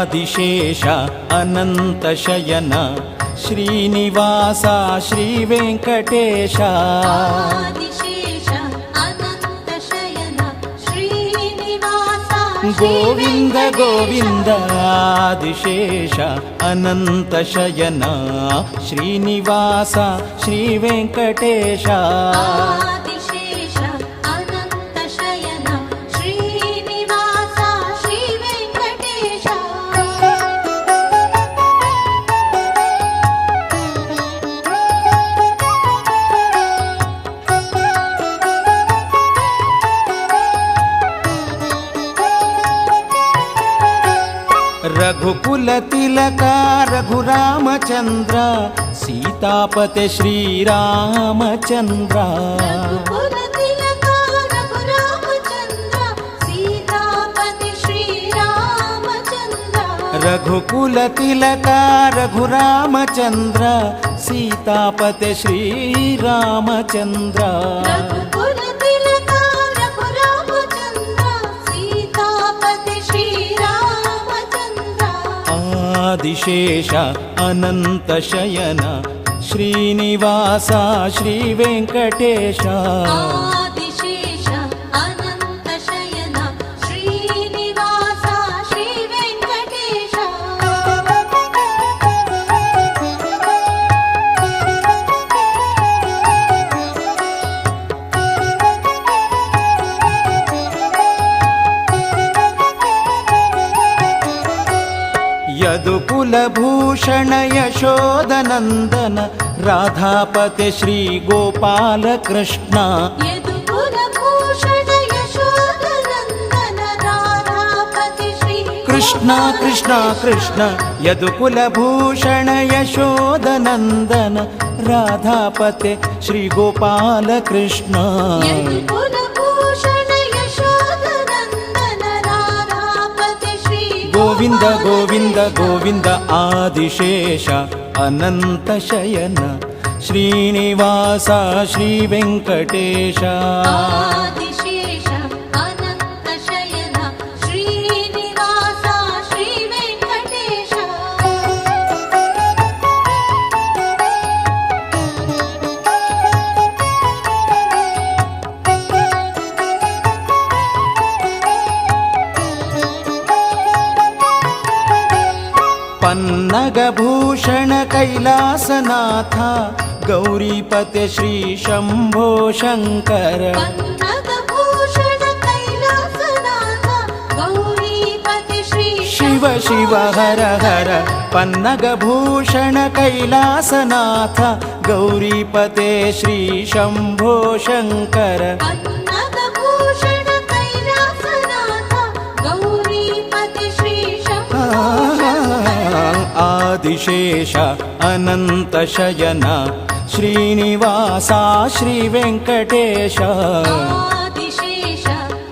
Adishesha अनन्तशयन Srinivas Sri Venkatesh Adishesha अनन्तशयन Srinivas Govind Govind Adishesha अनन्तशयन Srinivas Sri Venkatesh Adishesha अनन्तशयन Srinivas Sri Venkatesh रघुकुल तिलक रघुरामचन्द्र सीतापते Shri Ramchandra रघुकुल तिलक रघुरामचन्द्र Sitapati Shri Ramchandra रघुकुल तिलक रघुरामचन्द्र सीतापते Shri Ramchandra रघुकुल तिलक रघुरामचन्द्र Sitapati Shri Ramchandra Adishesha अनन्तशयन Srinivas Sri Venkatesh Adishesha अनन्तशयन Srinivas Sri Venkatesh यदुकुलभूषण यशोदनन्दन राधापते श्रीगोपालकृष्ण यदुकुलभूषण यशोदनन्दन Radhapati Shri Krishna Krishna Krishna यदुकुलभूषण यशोदनन्दन राधापते श्रीगोपालकृष्ण यदुकुलभूषण यशोदनन्दन Radhapati Shri Govind Govind Govind Adishesha अनन्तशयन Srinivas Sri Venkatesh Adishesha अनन्तशयन Srinivas Sri Venkatesh पन्नगभूषण Kailasanath गौरीपते Shri Shambho Shankar पन्नगभूषण Kailasanath Gauripati Shri Shiv Shiv हर हर पन्नगभूषण Kailasanath गौरीपते Shri Shambho Shankar पन्नगभूषण Kailasanath Gauripati Shri Shambho Adishesha अनन्तशयन Srinivas Sri Venkatesh Adishesha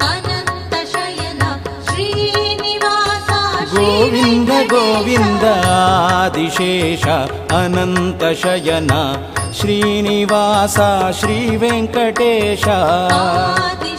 अनन्तशयन Srinivas Govind Govind Adishesha अनन्तशयन Srinivas Sri Venkatesh Adishesha